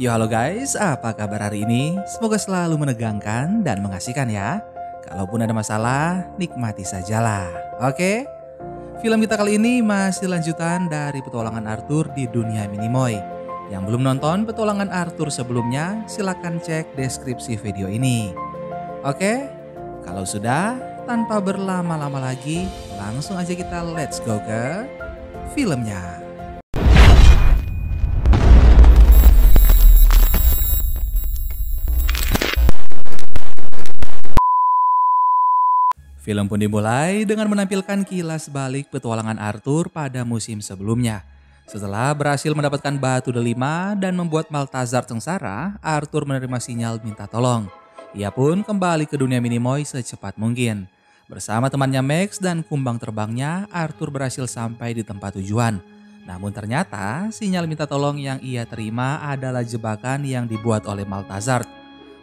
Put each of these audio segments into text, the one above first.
Yo halo guys, apa kabar hari ini? Semoga selalu menegangkan dan mengasihkan ya. Kalaupun ada masalah, nikmati sajalah. Oke? Film kita kali ini masih lanjutan dari petualangan Arthur di dunia Minimoy. Yang belum nonton petualangan Arthur sebelumnya, silakan cek deskripsi video ini. Oke? Kalau sudah, tanpa berlama-lama lagi, langsung aja kita let's go ke filmnya. Film pun dimulai dengan menampilkan kilas balik petualangan Arthur pada musim sebelumnya. Setelah berhasil mendapatkan batu delima dan membuat Maltazar sengsara, Arthur menerima sinyal minta tolong. Ia pun kembali ke dunia Minimoy secepat mungkin. Bersama temannya Max dan kumbang terbangnya, Arthur berhasil sampai di tempat tujuan. Namun ternyata sinyal minta tolong yang ia terima adalah jebakan yang dibuat oleh Maltazar.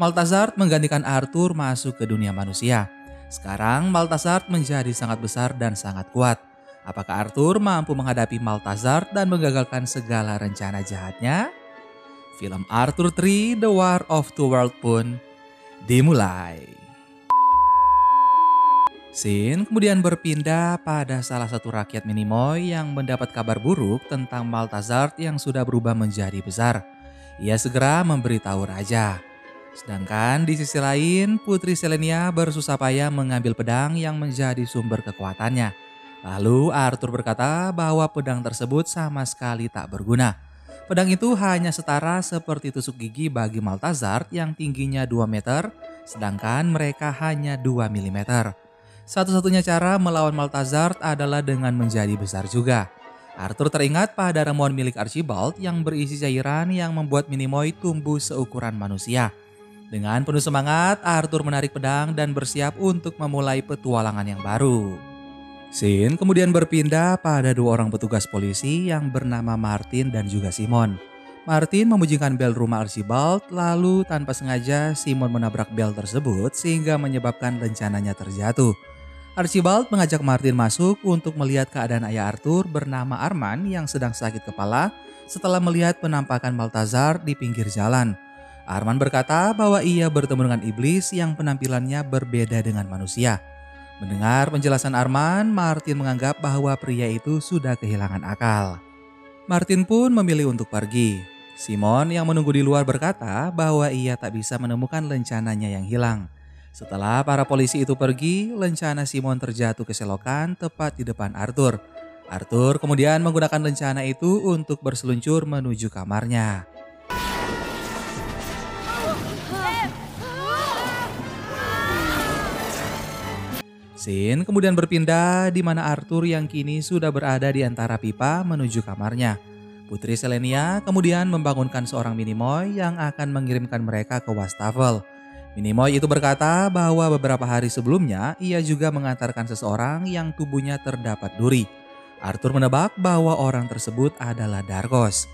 Maltazar menggantikan Arthur masuk ke dunia manusia. Sekarang Maltazar menjadi sangat besar dan sangat kuat. Apakah Arthur mampu menghadapi Maltazar dan menggagalkan segala rencana jahatnya? Film Arthur 3 The War of Two Worlds pun dimulai. Scene kemudian berpindah pada salah satu rakyat Minimoy yang mendapat kabar buruk tentang Maltazar yang sudah berubah menjadi besar. Ia segera memberitahu raja. Sedangkan di sisi lain, Putri Selenia bersusah payah mengambil pedang yang menjadi sumber kekuatannya. Lalu Arthur berkata bahwa pedang tersebut sama sekali tak berguna. Pedang itu hanya setara seperti tusuk gigi bagi Maltazar yang tingginya 2 meter, sedangkan mereka hanya 2 mm. Satu-satunya cara melawan Maltazar adalah dengan menjadi besar juga. Arthur teringat pada ramuan milik Archibald yang berisi cairan yang membuat Minimoy tumbuh seukuran manusia. Dengan penuh semangat, Arthur menarik pedang dan bersiap untuk memulai petualangan yang baru. Scene kemudian berpindah pada 2 orang petugas polisi yang bernama Martin dan juga Simon. Martin membunyikan bel rumah Archibald, lalu tanpa sengaja Simon menabrak bel tersebut sehingga menyebabkan rencananya terjatuh. Archibald mengajak Martin masuk untuk melihat keadaan ayah Arthur bernama Arman yang sedang sakit kepala setelah melihat penampakan Maltazar di pinggir jalan. Arman berkata bahwa ia bertemu dengan iblis yang penampilannya berbeda dengan manusia. Mendengar penjelasan Arman, Martin menganggap bahwa pria itu sudah kehilangan akal. Martin pun memilih untuk pergi. Simon yang menunggu di luar berkata bahwa ia tak bisa menemukan lencananya yang hilang. Setelah para polisi itu pergi, lencana Simon terjatuh ke selokan tepat di depan Arthur. Arthur kemudian menggunakan lencana itu untuk berseluncur menuju kamarnya. Scene kemudian berpindah di mana Arthur yang kini sudah berada di antara pipa menuju kamarnya. Putri Selenia kemudian membangunkan seorang Minimoy yang akan mengirimkan mereka ke wastafel. Minimoy itu berkata bahwa beberapa hari sebelumnya ia juga mengantarkan seseorang yang tubuhnya terdapat duri. Arthur menebak bahwa orang tersebut adalah Darkos.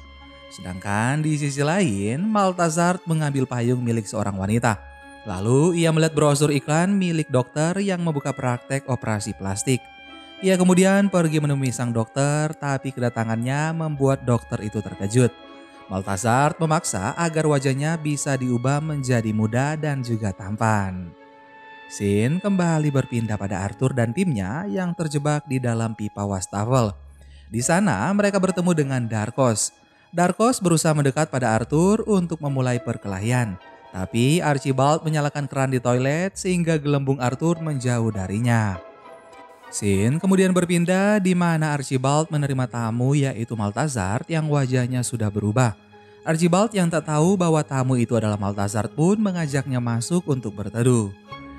Sedangkan di sisi lain, Maltazar mengambil payung milik seorang wanita. Lalu ia melihat brosur iklan milik dokter yang membuka praktek operasi plastik. Ia kemudian pergi menemui sang dokter, tapi kedatangannya membuat dokter itu terkejut. Maltazar memaksa agar wajahnya bisa diubah menjadi muda dan juga tampan. Scene kembali berpindah pada Arthur dan timnya yang terjebak di dalam pipa wastafel. Di sana mereka bertemu dengan Darkos. Darkos berusaha mendekat pada Arthur untuk memulai perkelahian. Tapi Archibald menyalakan keran di toilet sehingga gelembung Arthur menjauh darinya. Scene kemudian berpindah di mana Archibald menerima tamu yaitu Maltazar yang wajahnya sudah berubah. Archibald yang tak tahu bahwa tamu itu adalah Maltazar pun mengajaknya masuk untuk berteduh.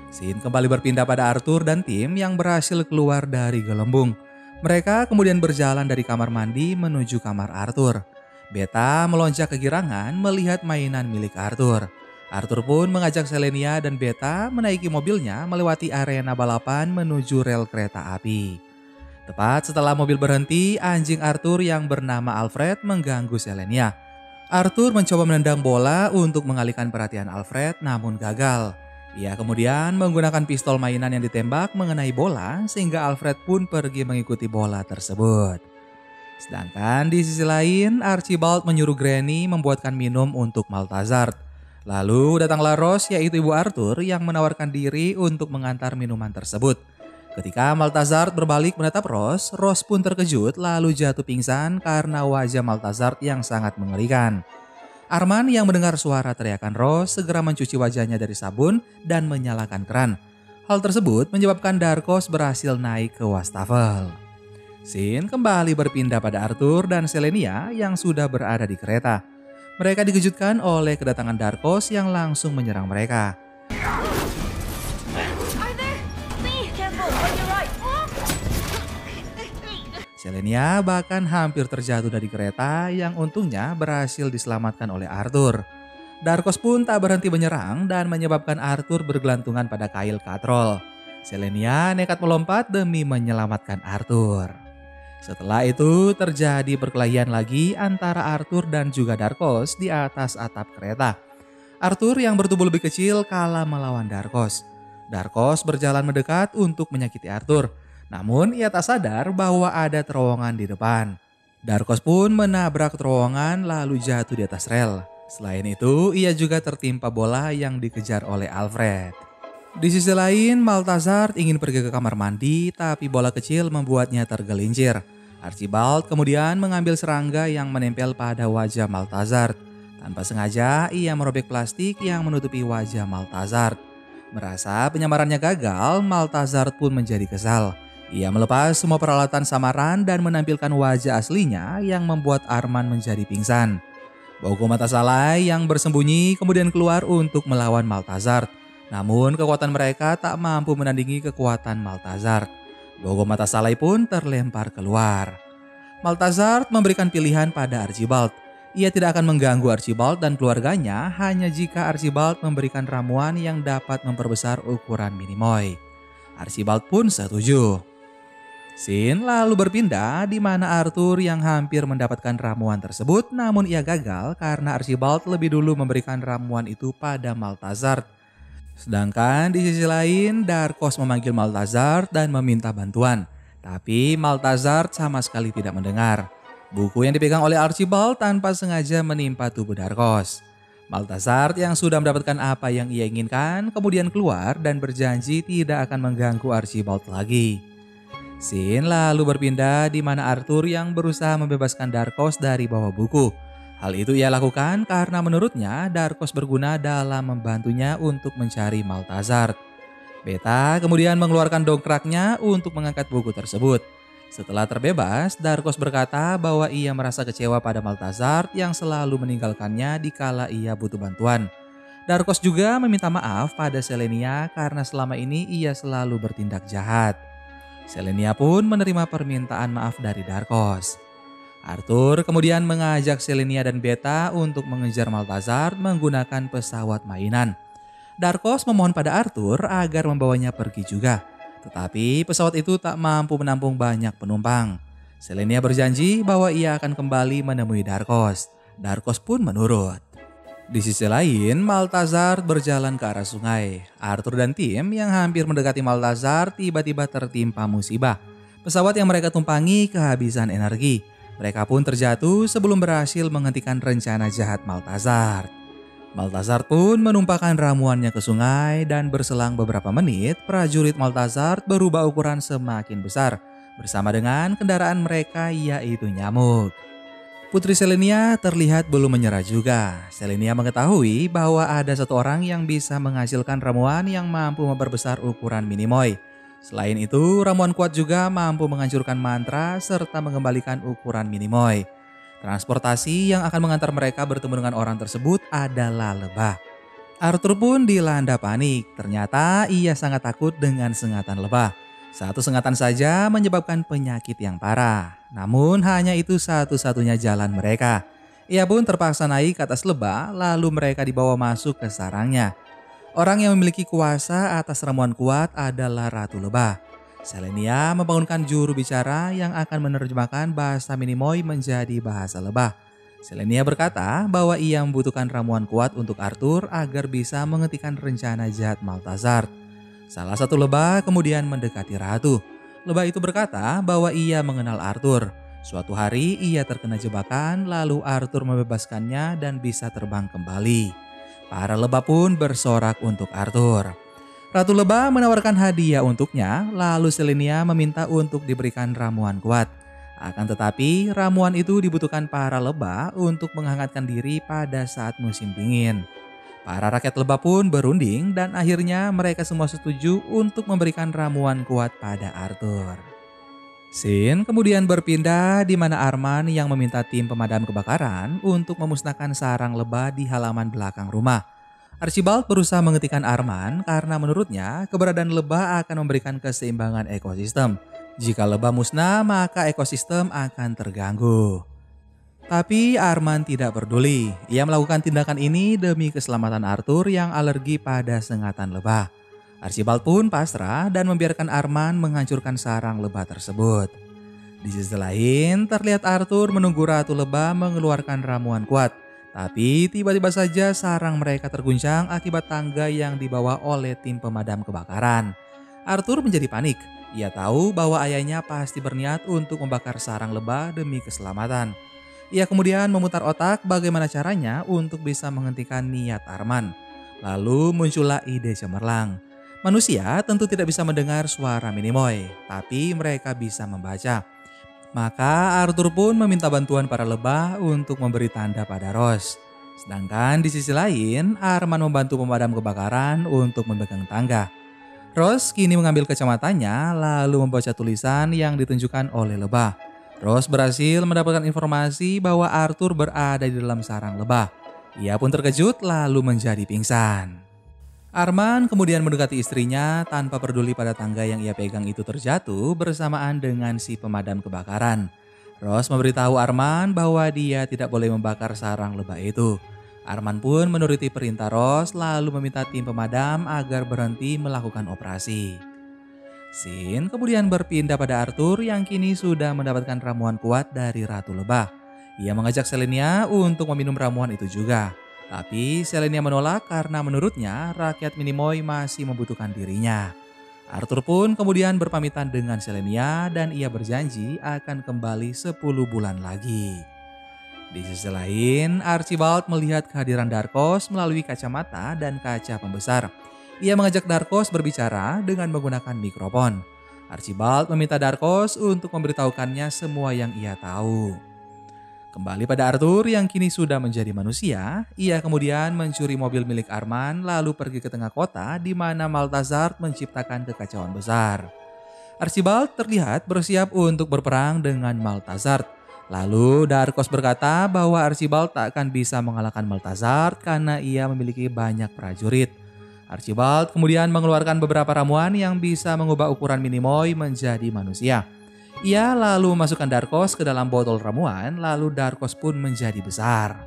Scene kembali berpindah pada Arthur dan tim yang berhasil keluar dari gelembung. Mereka kemudian berjalan dari kamar mandi menuju kamar Arthur. Beta melonjak kegirangan melihat mainan milik Arthur. Arthur pun mengajak Selenia dan Beta menaiki mobilnya melewati arena balapan menuju rel kereta api. Tepat setelah mobil berhenti, anjing Arthur yang bernama Alfred mengganggu Selenia. Arthur mencoba menendang bola untuk mengalihkan perhatian Alfred namun gagal. Ia kemudian menggunakan pistol mainan yang ditembak mengenai bola sehingga Alfred pun pergi mengikuti bola tersebut. Sedangkan di sisi lain, Archibald menyuruh Granny membuatkan minum untuk Maltazard. Lalu datanglah Rose, yaitu ibu Arthur, yang menawarkan diri untuk mengantar minuman tersebut. Ketika Maltazard berbalik menatap Rose, Rose pun terkejut lalu jatuh pingsan karena wajah Maltazard yang sangat mengerikan. Arman yang mendengar suara teriakan Rose segera mencuci wajahnya dari sabun dan menyalakan keran. Hal tersebut menyebabkan Darkos berhasil naik ke wastafel. Scene kembali berpindah pada Arthur dan Selenia yang sudah berada di kereta. Mereka dikejutkan oleh kedatangan Darkos yang langsung menyerang mereka. Selenia bahkan hampir terjatuh dari kereta yang untungnya berhasil diselamatkan oleh Arthur. Darkos pun tak berhenti menyerang dan menyebabkan Arthur bergelantungan pada kail katrol. Selenia nekat melompat demi menyelamatkan Arthur. Setelah itu terjadi perkelahian lagi antara Arthur dan juga Darkos di atas atap kereta. Arthur yang bertubuh lebih kecil kalah melawan Darkos. Darkos berjalan mendekat untuk menyakiti Arthur. Namun ia tak sadar bahwa ada terowongan di depan. Darkos pun menabrak terowongan lalu jatuh di atas rel. Selain itu ia juga tertimpa bola yang dikejar oleh Alfred. Di sisi lain, Maltazard ingin pergi ke kamar mandi tapi bola kecil membuatnya tergelincir. Archibald kemudian mengambil serangga yang menempel pada wajah Maltazard. Tanpa sengaja ia merobek plastik yang menutupi wajah Maltazard. Merasa penyamarannya gagal, Maltazard pun menjadi kesal. Ia melepas semua peralatan samaran dan menampilkan wajah aslinya yang membuat Arman menjadi pingsan. Bogo Mata Salai yang bersembunyi kemudian keluar untuk melawan Maltazard. Namun kekuatan mereka tak mampu menandingi kekuatan Maltazard. Bogo Mata Salai pun terlempar keluar. Maltazard memberikan pilihan pada Archibald. Ia tidak akan mengganggu Archibald dan keluarganya hanya jika Archibald memberikan ramuan yang dapat memperbesar ukuran Minimoy. Archibald pun setuju. Scene lalu berpindah di mana Arthur yang hampir mendapatkan ramuan tersebut namun ia gagal karena Archibald lebih dulu memberikan ramuan itu pada Maltazard. Sedangkan di sisi lain, Darkos memanggil Maltazard dan meminta bantuan. Tapi Maltazard sama sekali tidak mendengar. Buku yang dipegang oleh Archibald tanpa sengaja menimpa tubuh Darkos. Maltazard yang sudah mendapatkan apa yang ia inginkan kemudian keluar dan berjanji tidak akan mengganggu Archibald lagi. Scene lalu berpindah di mana Arthur yang berusaha membebaskan Darkos dari bawah buku. Hal itu ia lakukan karena menurutnya Darkos berguna dalam membantunya untuk mencari Maltazard. Beta kemudian mengeluarkan dongkraknya untuk mengangkat buku tersebut. Setelah terbebas, Darkos berkata bahwa ia merasa kecewa pada Maltazard yang selalu meninggalkannya dikala ia butuh bantuan. Darkos juga meminta maaf pada Selenia karena selama ini ia selalu bertindak jahat. Selenia pun menerima permintaan maaf dari Darkos. Arthur kemudian mengajak Selenia dan Beta untuk mengejar Maltazard menggunakan pesawat mainan. Darkos memohon pada Arthur agar membawanya pergi juga. Tetapi pesawat itu tak mampu menampung banyak penumpang. Selenia berjanji bahwa ia akan kembali menemui Darkos. Darkos pun menurut. Di sisi lain, Maltazard berjalan ke arah sungai. Arthur dan tim yang hampir mendekati Maltazard tiba-tiba tertimpa musibah. Pesawat yang mereka tumpangi kehabisan energi. Mereka pun terjatuh sebelum berhasil menghentikan rencana jahat Maltazard. Maltazard pun menumpahkan ramuannya ke sungai dan berselang beberapa menit prajurit Maltazard berubah ukuran semakin besar bersama dengan kendaraan mereka yaitu nyamuk. Putri Selenia terlihat belum menyerah juga. Selenia mengetahui bahwa ada satu orang yang bisa menghasilkan ramuan yang mampu memperbesar ukuran Minimoy. Selain itu, ramuan kuat juga mampu menghancurkan mantra serta mengembalikan ukuran Minimoy. Transportasi yang akan mengantar mereka bertemu dengan orang tersebut adalah lebah. Arthur pun dilanda panik. Ternyata ia sangat takut dengan sengatan lebah. Satu sengatan saja menyebabkan penyakit yang parah. Namun hanya itu satu-satunya jalan mereka. Ia pun terpaksa naik ke atas lebah lalu mereka dibawa masuk ke sarangnya. Orang yang memiliki kuasa atas ramuan kuat adalah Ratu Lebah. Selenia membangunkan juru bicara yang akan menerjemahkan bahasa Minimoy menjadi bahasa lebah. Selenia berkata bahwa ia membutuhkan ramuan kuat untuk Arthur agar bisa menghentikan rencana jahat Maltazard. Salah satu lebah kemudian mendekati Ratu. Lebah itu berkata bahwa ia mengenal Arthur. Suatu hari ia terkena jebakan lalu Arthur membebaskannya dan bisa terbang kembali. Para lebah pun bersorak untuk Arthur. Ratu Lebah menawarkan hadiah untuknya, lalu Selenia meminta untuk diberikan ramuan kuat. Akan tetapi, ramuan itu dibutuhkan para lebah untuk menghangatkan diri pada saat musim dingin. Para rakyat lebah pun berunding dan akhirnya mereka semua setuju untuk memberikan ramuan kuat pada Arthur. Scene kemudian berpindah di mana Arman yang meminta tim pemadam kebakaran untuk memusnahkan sarang lebah di halaman belakang rumah. Archibald berusaha menghentikan Arman karena menurutnya keberadaan lebah akan memberikan keseimbangan ekosistem. Jika lebah musnah, maka ekosistem akan terganggu. Tapi Arman tidak peduli. Ia melakukan tindakan ini demi keselamatan Arthur yang alergi pada sengatan lebah. Archibald pun pasrah dan membiarkan Arman menghancurkan sarang lebah tersebut. Di sisi lain, terlihat Arthur menunggu Ratu Lebah mengeluarkan ramuan kuat. Tapi tiba-tiba saja sarang mereka terguncang akibat tangga yang dibawa oleh tim pemadam kebakaran. Arthur menjadi panik. Ia tahu bahwa ayahnya pasti berniat untuk membakar sarang lebah demi keselamatan. Ia kemudian memutar otak bagaimana caranya untuk bisa menghentikan niat Arman. Lalu muncullah ide cemerlang. Manusia tentu tidak bisa mendengar suara Minimoy, tapi mereka bisa membaca. Maka Arthur pun meminta bantuan para lebah untuk memberi tanda pada Rose. Sedangkan di sisi lain, Arman membantu pemadam kebakaran untuk memegang tangga. Rose kini mengambil kacamatanya lalu membaca tulisan yang ditunjukkan oleh lebah. Rose berhasil mendapatkan informasi bahwa Arthur berada di dalam sarang lebah. Ia pun terkejut lalu menjadi pingsan. Arman kemudian mendekati istrinya tanpa peduli pada tangga yang ia pegang itu terjatuh bersamaan dengan si pemadam kebakaran. Rose memberitahu Arman bahwa dia tidak boleh membakar sarang lebah itu. Arman pun menuruti perintah Rose lalu meminta tim pemadam agar berhenti melakukan operasi. Scene kemudian berpindah pada Arthur yang kini sudah mendapatkan ramuan kuat dari Ratu Lebah. Ia mengajak Selenia untuk meminum ramuan itu juga. Tapi Selenia menolak karena menurutnya rakyat Minimoy masih membutuhkan dirinya. Arthur pun kemudian berpamitan dengan Selenia dan ia berjanji akan kembali 10 bulan lagi. Di sisi lain, Archibald melihat kehadiran Darkos melalui kacamata dan kaca pembesar. Ia mengajak Darkos berbicara dengan menggunakan mikrofon. Archibald meminta Darkos untuk memberitahukannya semua yang ia tahu. Kembali pada Arthur yang kini sudah menjadi manusia, ia kemudian mencuri mobil milik Arman lalu pergi ke tengah kota di mana Maltazard menciptakan kekacauan besar. Archibald terlihat bersiap untuk berperang dengan Maltazard. Lalu Darkos berkata bahwa Archibald tak akan bisa mengalahkan Maltazard karena ia memiliki banyak prajurit. Archibald kemudian mengeluarkan beberapa ramuan yang bisa mengubah ukuran Minimoy menjadi manusia. Ia lalu memasukkan Darkos ke dalam botol ramuan, lalu Darkos pun menjadi besar.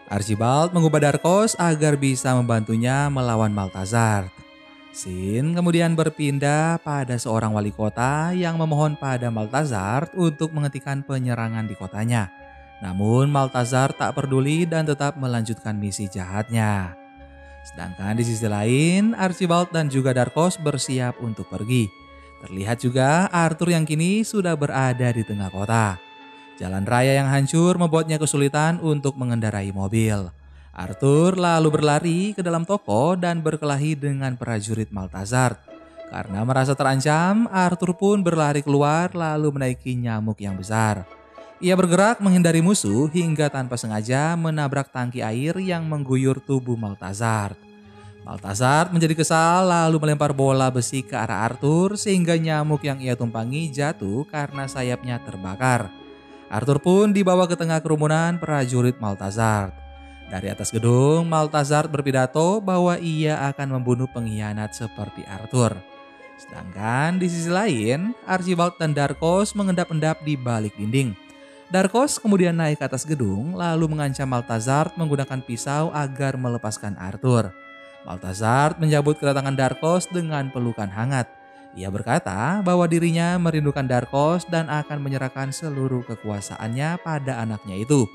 Archibald mengubah Darkos agar bisa membantunya melawan Maltazard. Scene kemudian berpindah pada seorang wali kota yang memohon pada Maltazard untuk menghentikan penyerangan di kotanya. Namun Maltazard tak peduli dan tetap melanjutkan misi jahatnya. Sedangkan di sisi lain, Archibald dan juga Darkos bersiap untuk pergi. Terlihat juga Arthur yang kini sudah berada di tengah kota. Jalan raya yang hancur membuatnya kesulitan untuk mengendarai mobil. Arthur lalu berlari ke dalam toko dan berkelahi dengan prajurit Maltazard. Karena merasa terancam, Arthur pun berlari keluar lalu menaiki nyamuk yang besar. Ia bergerak menghindari musuh hingga tanpa sengaja menabrak tangki air yang mengguyur tubuh Maltazard. Maltazard menjadi kesal lalu melempar bola besi ke arah Arthur sehingga nyamuk yang ia tumpangi jatuh karena sayapnya terbakar. Arthur pun dibawa ke tengah kerumunan prajurit Maltazard. Dari atas gedung, Maltazard berpidato bahwa ia akan membunuh pengkhianat seperti Arthur. Sedangkan di sisi lain, Archibald dan Darkos mengendap-endap di balik dinding. Darkos kemudian naik ke atas gedung lalu mengancam Maltazard menggunakan pisau agar melepaskan Arthur. Maltazard menyambut kedatangan Darkos dengan pelukan hangat. Ia berkata bahwa dirinya merindukan Darkos dan akan menyerahkan seluruh kekuasaannya pada anaknya itu.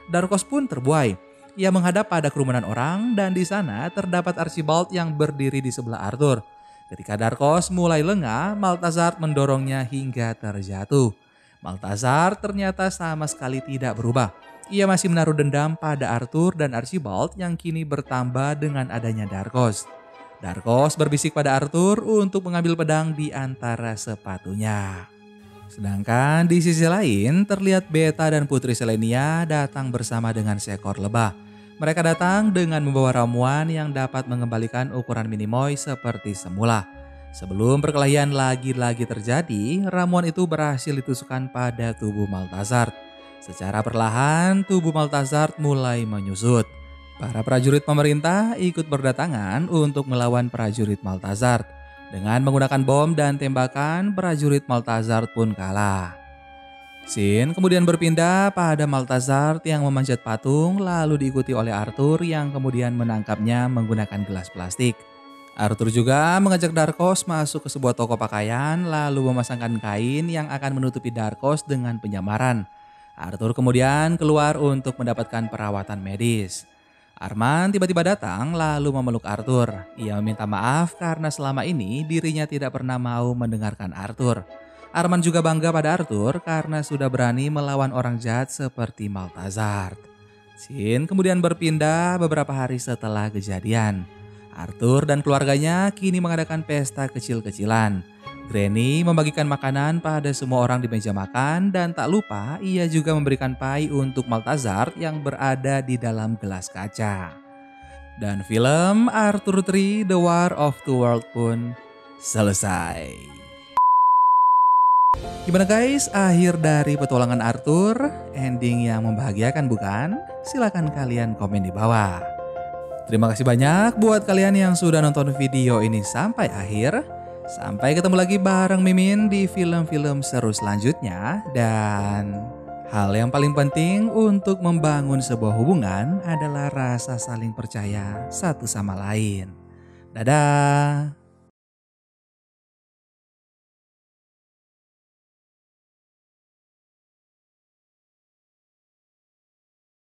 Darkos pun terbuai. Ia menghadap pada kerumunan orang dan di sana terdapat Archibald yang berdiri di sebelah Arthur. Ketika Darkos mulai lengah, Maltazar mendorongnya hingga terjatuh. Maltazar ternyata sama sekali tidak berubah. Ia masih menaruh dendam pada Arthur dan Archibald yang kini bertambah dengan adanya Darkos. Darkos berbisik pada Arthur untuk mengambil pedang di antara sepatunya. Sedangkan di sisi lain terlihat Beta dan Putri Selenia datang bersama dengan seekor lebah. Mereka datang dengan membawa ramuan yang dapat mengembalikan ukuran Minimoy seperti semula. Sebelum perkelahian lagi-lagi terjadi, ramuan itu berhasil ditusukkan pada tubuh Maltazar. Secara perlahan, tubuh Maltazar mulai menyusut. Para prajurit pemerintah ikut berdatangan untuk melawan prajurit Maltazar. Dengan menggunakan bom dan tembakan, prajurit Maltazar pun kalah. Scene kemudian berpindah pada Maltazar yang memanjat patung lalu diikuti oleh Arthur yang kemudian menangkapnya menggunakan gelas plastik. Arthur juga mengajak Darkos masuk ke sebuah toko pakaian lalu memasangkan kain yang akan menutupi Darkos dengan penyamaran. Arthur kemudian keluar untuk mendapatkan perawatan medis. Arman tiba-tiba datang lalu memeluk Arthur. Ia meminta maaf karena selama ini dirinya tidak pernah mau mendengarkan Arthur. Arman juga bangga pada Arthur karena sudah berani melawan orang jahat seperti Maltazar. Scene kemudian berpindah beberapa hari setelah kejadian. Arthur dan keluarganya kini mengadakan pesta kecil-kecilan. Granny membagikan makanan pada semua orang di meja makan dan tak lupa ia juga memberikan pai untuk Maltazar yang berada di dalam gelas kaca. Dan film Arthur 3 The War of Two Worlds pun selesai. Gimana guys, akhir dari petualangan Arthur, ending yang membahagiakan bukan? Silahkan kalian komen di bawah. Terima kasih banyak buat kalian yang sudah nonton video ini sampai akhir. Sampai ketemu lagi bareng Mimin di film-film seru selanjutnya. Dan hal yang paling penting untuk membangun sebuah hubungan adalah rasa saling percaya satu sama lain. Dadah!